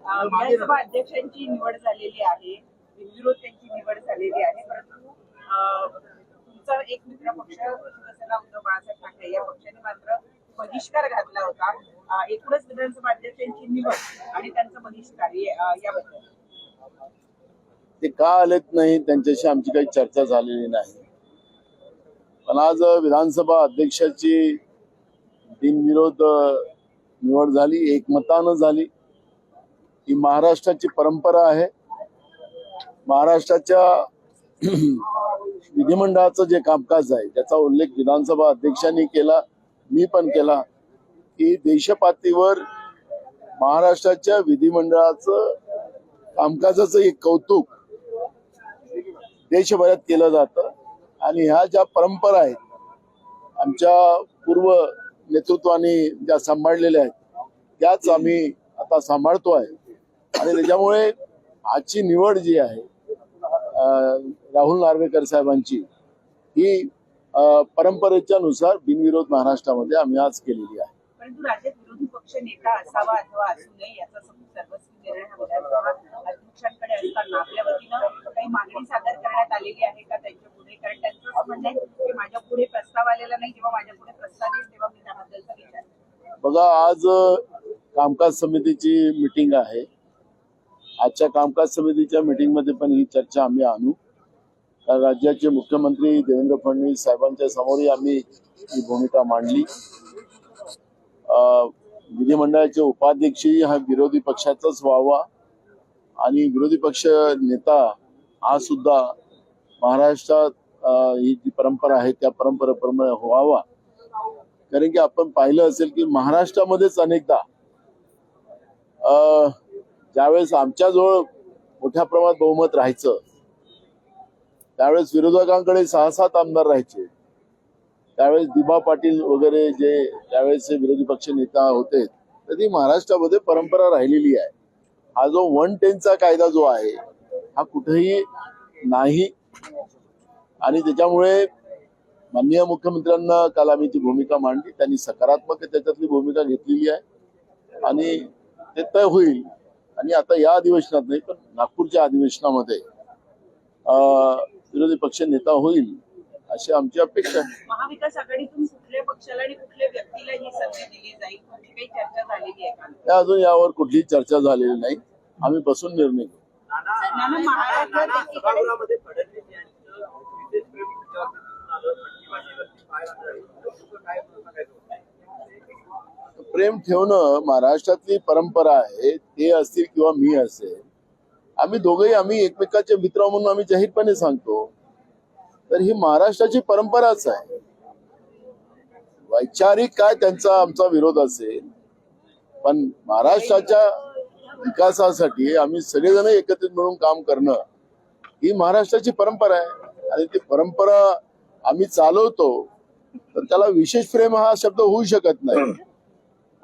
विधानसभा अध्यक्षांची निवड झालेली आहे, बिनविरोध त्यांची निवड झालेली आहे. परंतु तुमचा एक मित्र पक्ष शिवसेना उद्धव बाळासाहेब ठाकरे या पक्षाने मात्र बहिष्कार घातला होता. एकूणच विधानसभा अध्यक्षांची निवड आणि त्यांचा बहिष्कार याबद्दल ते का आलेत नाही त्यांच्याशी आमची काही चर्चा झालेली नाही. पण आज विधानसभा अध्यक्षाची बिनविरोध निवड झाली, एकमतानं झाली. ही महाराष्ट्राची परंपरा आहे. महाराष्ट्राच्या विधिमंडळाचं जे कामकाज आहे त्याचा उल्लेख विधानसभा अध्यक्षांनी केला, मी पण केला, की देशपातळीवर महाराष्ट्राच्या विधिमंडळाचं कामकाजाचं एक कौतुक देशभरात केलं जातं. आणि ह्या ज्या परंपरा आहेत आमच्या पूर्व नेतृत्वाने ज्या सांभाळलेल्या आहेत त्याच आम्ही आता सांभाळतोय. आणि त्याच्यामुळे आजची निवड जी आहे राहुल नार्वेकर साहेबांची ही परंपरेच्या नुसार बिनविरोध महाराष्ट्रामध्ये आम्ही आज केलेली आहे. परंतु राज्यात विरोधी पक्ष नेता असावा अथवा असू नये याचा सर्वस्वी निर्णय हा विधानसभा अध्यक्षांकडे असताना आपल्या वतीनं काही मागणी सादर करण्यात आलेली आहे का त्यांच्या पुढे? कारण त्यांचं असं म्हणणं आहे की माझ्या पुढे प्रस्ताव आलेला नाही, जेव्हा माझ्या पुढे प्रस्ताव येईल तेव्हा मी त्याबद्दलचा विचार. बघा, आज कामकाज समितीची मीटिंग आहे. आजच्या कामकाज समितीच्या मीटिंग मध्ये पण ही चर्चा आम्ही आणू. राज्याचे मुख्यमंत्री देवेंद्र फडणवीस साहेबांच्या समोरही आम्ही ही भूमिका मांडली. विधिमंडळाचे उपाध्यक्षही हा विरोधी पक्षाचाच व्हावा आणि विरोधी पक्ष नेता हा सुद्धा महाराष्ट्रात ही जी परंपरा आहे त्या परंपरेप्रमाणे व्हावा. कारण की आपण पाहिलं असेल की महाराष्ट्रामध्येच अनेकदा ज्यावेळेस आमच्याजवळ मोठ्या प्रमाणात बहुमत राहायचं त्यावेळेस विरोधकांकडे 6-7 आमदार राहायचे. त्यावेळेस दिबा पाटील वगैरे जे त्यावेळेस विरोधी पक्ष नेता होते तर ती महाराष्ट्रामध्ये परंपरा राहिलेली आहे. हा जो 110चा कायदा जो आहे हा कुठेही नाही. आणि त्याच्यामुळे माननीय मुख्यमंत्र्यांना काल आम्ही ती भूमिका मांडली. त्यांनी सकारात्मक त्याच्यातली भूमिका घेतलेली आहे आणि ते तय होईल. आणि आता या अधिवेशनात नाही पण नागपूरच्या अधिवेशनामध्ये विरोधी पक्ष नेता होईल अशी आमची अपेक्षा आहे. महाविकास आघाडीतून कुठल्या पक्षाला आणि कुठल्या व्यक्तीला ही संधी दिली जाईल तुमची काही चर्चा झालेली आहे का? अजून यावर कुठलीही चर्चा झालेली नाही. आम्ही बसून निर्णय घेऊ. प्रेम ठेवणं महाराष्ट्रातली परंपरा आहे. ते असतील किंवा मी असेल, आम्ही दोघेही आम्ही एकमेकाचे मित्र म्हणून आम्ही जाहीरपणे सांगतो. तर ही महाराष्ट्राची परंपराच आहे. वैचारिक काय त्यांचा आमचा विरोध असेल पण महाराष्ट्राच्या विकासासाठी आम्ही सगळेजण एकत्रित मिळून काम करणं ही महाराष्ट्राची परंपरा आहे. आणि ती परंपरा आम्ही चालवतो तर त्याला विशेष प्रेम हा शब्द होऊ शकत नाही.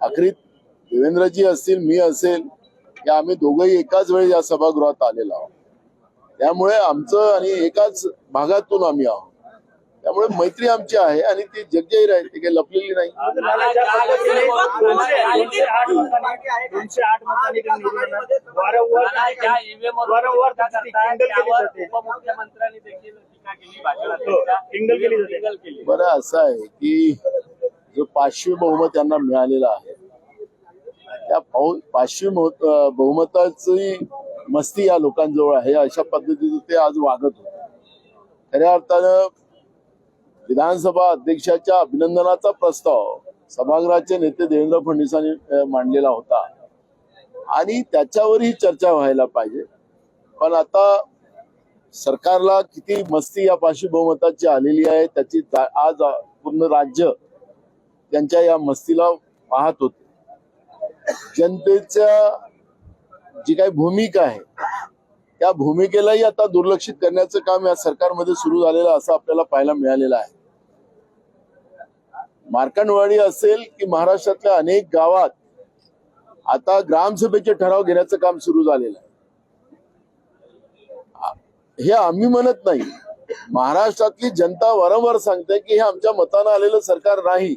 अखेरीत देवेंद्रजी असतील, मी असेल, या आम्ही दोघंही एकाच वेळी या सभागृहात आलेलो आहोत. त्यामुळे आमचं आणि एकाच भागातून आम्ही आहोत. त्यामुळे मैत्री आमची आहे आणि ती जगजाहीर आहे, ती काही लपलेली नाही. बरं असं आहे की जो 500 बहुमत यांना मिळालेला आहे त्या 500 बहुमताची मस्ती या लोकांजवळ आहे अशा पद्धतीचं ते आज वागत होते. खऱ्या अर्थानं विधानसभा अध्यक्षाच्या अभिनंदनाचा प्रस्ताव सभागृहाचे नेते देवेंद्र फडणवीसांनी मांडलेला होता आणि त्याच्यावरही चर्चा व्हायला पाहिजे. पण आता सरकारला किती मस्ती या 500 बहुमताची आलेली आहे त्याची आज पूर्ण राज्य त्यांच्या या मस्तीला पाहत होते. जनतेच्या जी काही भूमिका आहे त्या भूमिकेलाही आता दुर्लक्षित करण्याचं काम या सरकारमध्ये सुरू झालेलं असं आपल्याला पाहायला मिळालेलं आहे. मार्कंडवाडी असेल की महाराष्ट्रातल्या अनेक गावात आता ग्रामसभेचे ठराव घेण्याचं काम सुरू झालेलं आहे. हे आम्ही म्हणत नाही, महाराष्ट्रातली जनता वारंवार सांगते की हे आमच्या मतानं आलेलं सरकार नाही.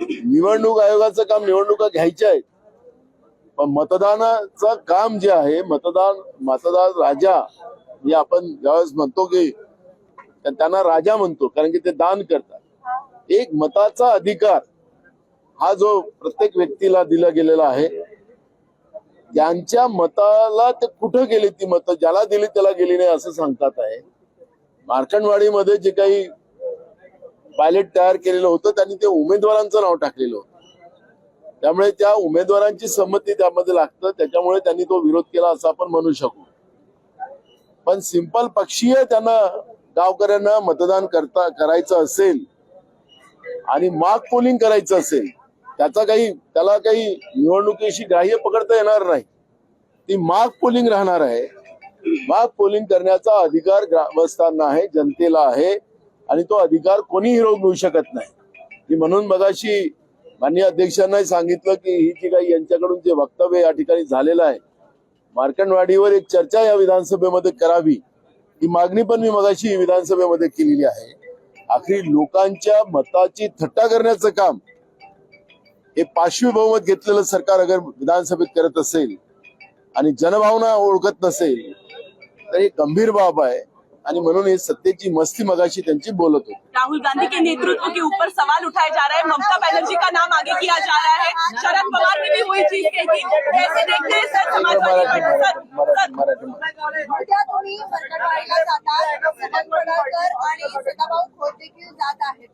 निवडणूक आयोगाचं काम निवडणुका घ्यायच्या आहेत पण मतदानाचं काम जे आहे, मतदार राजा हे आपण ज्यावेळेस म्हणतो की त्यांना राजा म्हणतो, कारण की ते दान करतात. एक मताचा अधिकार हा जो प्रत्येक व्यक्तीला दिला गेलेला आहे, त्यांच्या मताला ते कुठं गेली ती मतं, ज्याला दिली त्याला गेली नाही असं सांगतात आहे. मार्कंडवाडीमध्ये जे काही पायलट तयार केलेलं होतं त्यांनी ते उमेदवारांचं नाव टाकलेलं होतं, त्यामुळे त्या उमेदवारांची संमती त्यामध्ये लागतं, त्याच्यामुळे त्यांनी तो विरोध केला असं आपण म्हणू शकू. पण सिंपल पक्षीय त्यांना गावकऱ्यांना मतदान करायचं असेल आणि मॉक पोलिंग करायचं असेल, त्याला काही निवडणुकीशी ग्राह्य पकडता येणार नाही. ती मॉक पोलिंग राहणार आहे. मॉक पोलिंग करण्याचा अधिकार ग्रामस्थांना आहे, जनतेला आहे, आणि तो अधिकार कोणी हिरावून शकत नाही. की म्हणून मगाशी माननीय अध्यक्षांनाही सांगितलं की ही जी काही यांच्याकडून जे वक्तव्य या ठिकाणी झालेलं आहे, मार्कंडवाडीवर एक चर्चा या विधानसभेमध्ये करावी, ही मागणी पण मी मगाशी विधानसभेमध्ये केलेली आहे. आखरी लोकांच्या मताची थट्टा करण्याचं काम हे पाशवी बहुमत घेतलेलं सरकार अगर विधानसभेत करत असेल आणि जनभावना ओळखत नसेल तर हे गंभीर बाब आहे. आणि म्हणून हे सत्तेची मस्ती मगाशी त्यांची बोलत होती. राहुल गांधी के नेतृत्व के ऊपर सवाल उठाए जा रहे हैं, ममता बनर्जी का नाम आगे किया जा रहा है, शरद पवार ने भी वही चीज कही थी. कैसे देखते हैं सर समाजवादी पार्टी? उद्या तुम्ही मार्कंडवाडीला जाता, सनद पडळकर आणि सदाभाऊ खोत देखील जात आहेत.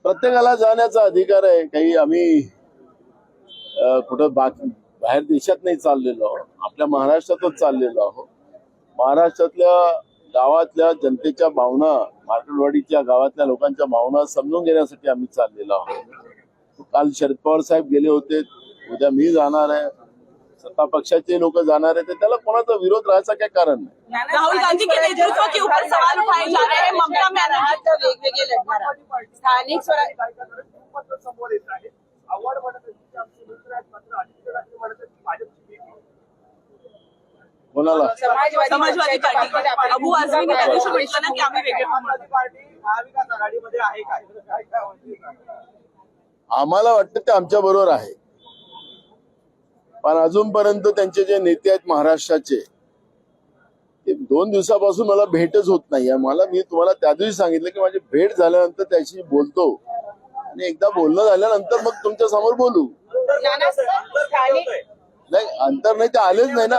प्रत्येकाला जाण्याचा अधिकार आहे. काही आम्ही कुठं बाहेर देशात नाही चाललेलो, आपल्या महाराष्ट्रातच चाललेलो आहोत. महाराष्ट्रातल्या गावातल्या जनतेच्या भावना, मार्कंडवाडीच्या गावातल्या लोकांच्या भावना समजून घेण्यासाठी आम्ही चाललेलो आहोत. काल शरद पवार साहेब गेले होते, उद्या मी जाणार आहे, सत्ता पक्षाचे लोक जाणार आहे, तर त्याला कोणाचा विरोध राहायचा काय कारण नाही. राहुल गांधी के नेतृत्व के ऊपर सवाल उठाए जा रहे हैं, ममता बनर्जी वेगवेगळे लढणार आहात. स्थानिक स्वराज्य कोणाला समाजवादी पार्टी अबू आझमीने त्या दिवशी म्हटलं ना की आम्ही वेगळे आम्हाला वाटतं ते आमच्या बरोबर आहे, पण अजूनपर्यंत त्यांचे जे नेते आहेत महाराष्ट्राचे, ते 2 दिवसापासून मला भेटच होत नाही. मी तुम्हाला त्या दिवशी सांगितलं की माझी भेट झाल्यानंतर त्याशी बोलतो, आणि एकदा बोलणं झाल्यानंतर मग तुमच्या समोर बोलू. नाही, अंतर नाही, ते आलेच नाही ना.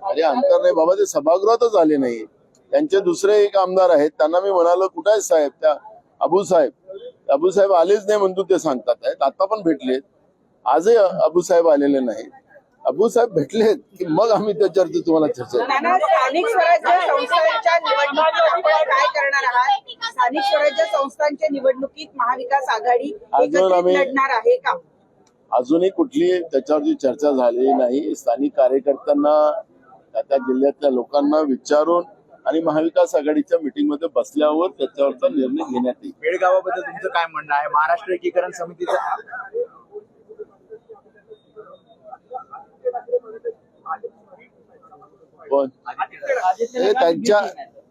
अरे अंतर नाही बाबा, ते सभागृहातच आले नाही. त्यांचे दुसरे एक आमदार आहेत, त्यांना मी म्हणालो कुठे आहेत साहेब, त्या अबू साहेब आलेच नाही म्हणतो ते सांगतात आहेत. आता पण भेटलेत, आजही अबू साहेब आलेले नाहीत. अबू साहेब भेटलेत की मग आम्ही त्याच्यावर तुम्हाला चर्चा. स्थानिक स्वराज्य संस्थांच्या निवडणुकीत काय करणार आहात? स्थानिक स्वराज्य संस्थांच्या निवडणुकीत महाविकास आघाडी एकत्रित लढणार आहे का? अजूनही कुठली त्याच्यावरची चर्चा झालेली नाही. स्थानिक कार्यकर्त्यांना, त्या जिल्ह्यातल्या लोकांना विचारून आणि महाविकास आघाडीच्या मीटिंगमध्ये बसल्यावर त्याच्यावरचा निर्णय घेण्यात येईल. बेळगावाबद्दल तुमचं काय म्हणणं आहे? महाराष्ट्र एकीकरण समितीचं पण हे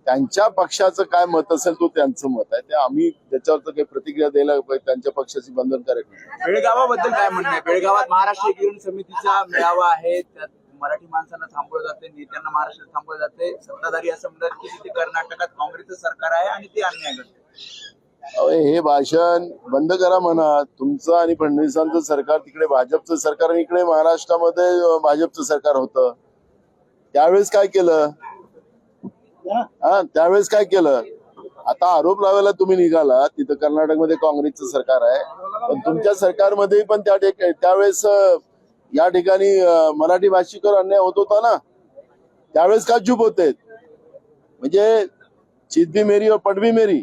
त्यांच्या पक्षाचं काय मत असेल तो त्यांचं मत आहे. ते आम्ही त्याच्यावरचं काही प्रतिक्रिया द्यायला त्यांच्या पक्षाची बंधनकारक नाही. बेळगावाबद्दल काय म्हणणं आहे? बेळगावात महाराष्ट्र एकीकरण समितीचा मेळावा आहे, त्यात मराठी माणसांना थांबवलं जाते, नेत्यांना महाराष्ट्रात थांबवलं जाते. सत्ताधारी असं म्हणतात की तिथे कर्नाटकात काँग्रेसचं सरकार आहे आणि ते अन्याय करते. हे भाषण बंद करा म्हणा. तुमचं आणि फडणवीसांचं सरकार तिकडे भाजपचं सरकार, आणि इकडे महाराष्ट्रामध्ये भाजपचं सरकार होतं. त्यावेळेस काय केलं? त्यावेळेस काय केलं? आता आरोप लावायला तुम्ही निघाला, तिथं कर्नाटकमध्ये काँग्रेसचं सरकार आहे, पण तुमच्या सरकारमध्ये पण त्यावेळेस या ठिकाणी मराठी भाषिकांवर अन्याय होत होता ना. त्यावेळेस का चूप होते? म्हणजे चित भी मेरी और पट भी मेरी.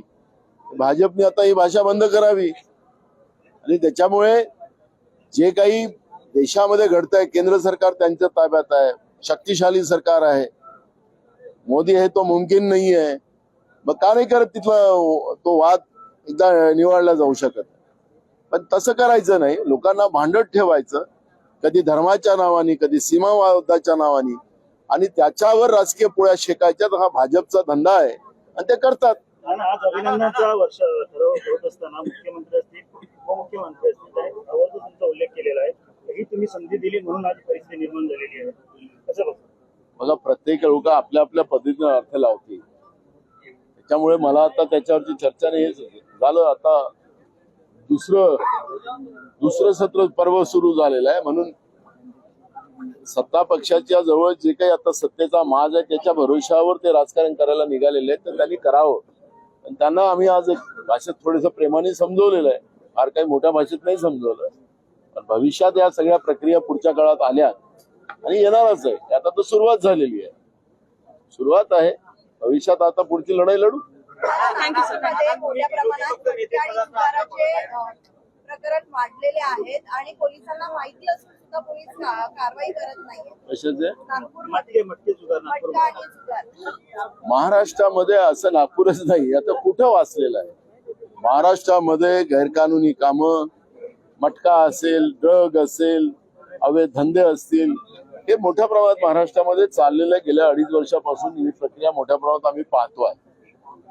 भाजपने आता ही भाषा बंद करावी. आणि त्याच्यामुळे जे काही देशामध्ये घडतंय, केंद्र सरकार त्यांच्या ताब्यात आहे, शक्तिशाली सरकार आहे, मोदी है तो मुमकिन नहीं है, मग का नाही करत तिथला तो वाद एकदा निवडला जाऊ शकत. पण तसं करायचं नाही. लोकांना भांडत ठेवायचं, कधी धर्माच्या नावाने, कधी सीमावादाच्या नावाने, आणि त्याच्यावर राजकीय पोळ्या शेकायच्या. हा भाजपचा धंदा आहे आणि ते करतात. आज अभिनंदनचा वर्ष होत असताना मुख्यमंत्री असतील, उपमुख्यमंत्री असतील, त्यावर तुमचा उल्लेख केलेला आहे. ही तुम्ही संधी दिली म्हणून आज परिस्थिती निर्माण झालेली आहे. कसं बघता? मला प्रत्येक लोक आपल्या आपल्या पद्धतीने अर्थ लावतील. त्याच्यामुळे मला आता त्याच्यावरची चर्चा नाही झालं. आता दुसरं सत्र पर्व सुरू झालेलं आहे. म्हणून सत्ता पक्षाच्या जवळ जे काही आता सत्तेचा माज आहे त्याच्या भरोशावर ते राजकारण करायला निघालेले आहेत, तर त्यांनी करावं. पण त्यांना आम्ही आज एक भाषेत थोडंसं प्रेमाने समजवलेलं आहे. फार काही मोठ्या भाषेत नाही समजवलं, पण भविष्यात या सगळ्या प्रक्रिया पुढच्या काळात आल्या आणि येणारच आहे. आता तर सुरुवात झालेली आहे, सुरुवात आहे. भविष्यात आता पुढची लढाई लढू. Thank you sir. मध्ये मोठ्या प्रमाणात धमकी आणि जुगाराचे प्रकरण वाढलेले आहेत आणि पोलिसांना माहिती असून सुद्धा पोलीस कारवाई करत नाहीये. कशाचे? नागपूरमध्ये मटके जुगार नागपूर मटका आणि जुगार. महाराष्ट्रामध्ये असं नागपूरच नाही, आता कुठं वाचलेलं आहे. महाराष्ट्रामध्ये गैरकानूनी कामं, मटका असेल, ड्रग असेल, अवैध धंदे असतील, हे मोठ्या प्रमाणात महाराष्ट्रामध्ये चाललेलं आहे. गेल्या 2.5 वर्षापासून ही प्रक्रिया मोठ्या प्रमाणात आम्ही पाहतोय.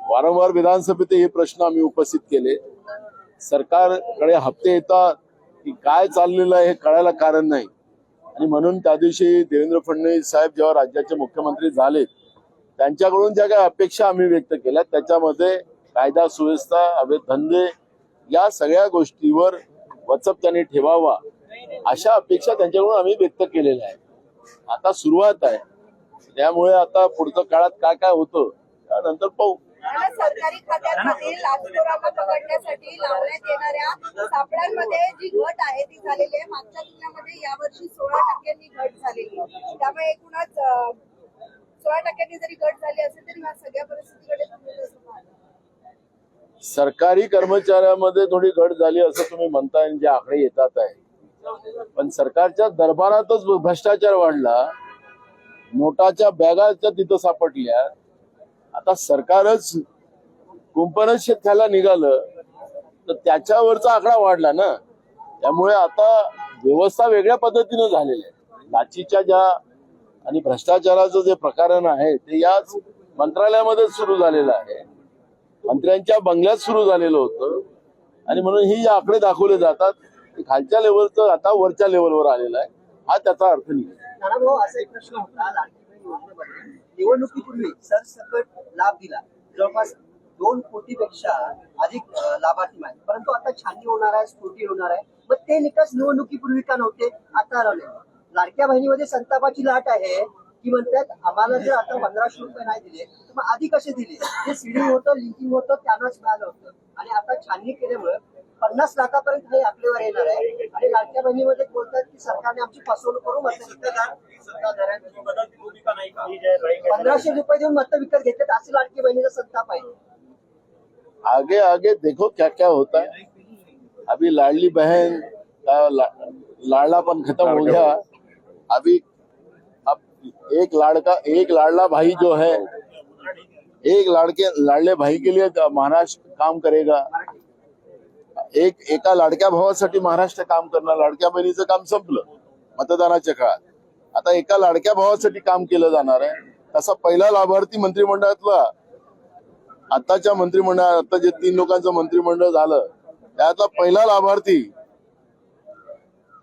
वारंवार विधानसभेत हे प्रश्न आम्ही उपस्थित केले. सरकारकडे हप्ते येतात की काय चाललेलं आहे हे कळायला कारण नाही. आणि म्हणून त्या दिवशी देवेंद्र फडणवीस साहेब जेव्हा राज्याचे मुख्यमंत्री झाले, त्यांच्याकडून ज्या काही अपेक्षा आम्ही व्यक्त केल्या त्याच्यामध्ये कायदा सुव्यवस्था, अवैध धंदे या सगळ्या गोष्टीवर वचक त्यांनी ठेवावा अशा अपेक्षा त्यांच्याकडून आम्ही व्यक्त केलेल्या आहेत. आता सुरुवात आहे, त्यामुळे आता पुढच्या काळात काय काय होतं त्यानंतर पाहू. आणि सरकारी खात्यांमधील लाचखोरांना पकडण्यासाठी लावण्यात येणाऱ्या सापळ्यांमध्ये जी घट आहे ती झालेली आहे. मागच्या तुलनेमध्ये यावर्षी 16% घट झालेली आहे. त्यामुळे एकूणच 16% जरी घट झाली असेल तरी ह्या सगळ्या परिस्थितीकडे तुम्ही कसं पाहता? सरकारी कर्मचाऱ्यामध्ये थोडी घट झाली असं तुम्ही म्हणताय, जे आकडे येतात आहे. पण सरकारच्या दरबारातच भ्रष्टाचार वाढला, नोटाच्या बॅगा तिथं सापडल्या. आता सरकारच कुंपणच शेतकऱ्याला निघालं तर त्याच्यावरचा आकडा वाढला ना. त्यामुळे आता व्यवस्था वेगळ्या पद्धतीने झालेली आहे. लाचीच्या ज्या आणि भ्रष्टाचाराचं जे प्रकरण आहे ते याच मंत्रालयामध्ये सुरू झालेलं आहे, मंत्र्यांच्या बंगल्यात सुरू झालेलं होतं. आणि म्हणून ही जे आकडे दाखवले जातात ते खालच्या लेवलचं आता वरच्या लेवलवर आलेलं आहे. हा त्याचा अर्थ नाही. भाऊ, असा एक प्रश्न होता. लाडकी बहीण योजनेमध्ये निवडणुकीपूर्वी सरसकट लाभ दिला, जवळपास 2 कोटीपेक्षा अधिक लाभार्थी आहेत. परंतु आता छाननी होणार आहे, स्फोटी होणार आहे. मग ते निकष निवडणुकीपूर्वी का नव्हते, आता राहिले? लाडक्या बहिणीमध्ये संतापाची लाट आहे की म्हणतात आम्हाला जर आता 1500 रुपये नाही दिले तर मग आधी कसे दिले? जे सीडिंग होतं, लिंकिंग होतं त्यांनाच मिळालं होतं. आणि आता छाननी केल्यामुळे 50 लाखापर्यंत हे आकडेवर येणार आहे. आणि लाडक्या बहिणीमध्ये बोलतात की सरकारने आमची फसवणूक करून सत्ताधाऱ्यांची बदलती भूमिका नाही का? 1500 रुपये देऊन मत विकत घेतात, असे लाडकी बहिणीचा संताप आहे. आगे आगे देखो क्या क्या होता है. अभी लाडली बहन का लाडलापन खत्म हो गया. अभी अब एक लाडला भाई जो है, एक लाडले भाई के लिए महाराष्ट्र काम करेगा. एका लाडक्या भावासाठी महाराष्ट्र काम करणार. लाडक्या बहिणीचं काम संपलं मतदानाच्या काळात. आता एका लाडक्या भावासाठी काम केलं जाणार आहे. तसा पहिला लाभार्थी मंत्रिमंडळातला, आताच्या मंत्रिमंडळात आता जे 3 लोकांचं मंत्रिमंडळ झालं त्यातला पहिला लाभार्थी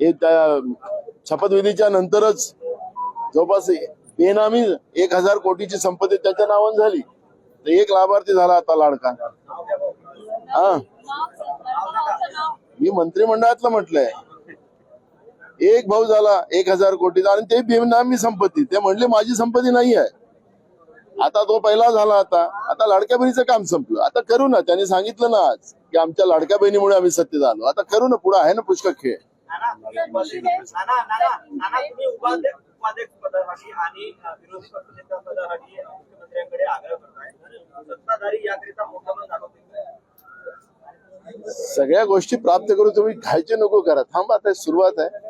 हे त्या शपथविधीच्या नंतरच जवळपास बेनामी 1000 कोटीची संपत्ती त्याच्या नावाने झाली. तर एक लाभार्थी झाला आता लाडका. हा, मी मंत्रिमंडळातलं म्हटलंय. एक भाऊ झाला 1000 कोटीचा आणि ते बेनामी संपत्ती. ते म्हणले माझी संपत्ती नाही आहे. आता तो पहिला झाला. आता लाडक्या बहिणीचं काम संपलं. आता करू ना. त्यांनी सांगितलं ना आज की आमच्या लाडक्या बहिणीमुळे आम्ही सत्तेत आलो. आता करू ना, पुढे आहे ना पुष्कळ खेळ. तुम्ही उपाध्यक्ष पदासाठी आणि विरोधी पक्षनेता पदासाठी मुख्यमंत्र्यांकडे आग्रह करताय. सत्ताधारी याकरिता मोठा मन दाखवतील. सगळ्या गोष्टी प्राप्त करू तुम्ही खायचे नको करा. थांबा, आता सुरुवात आहे.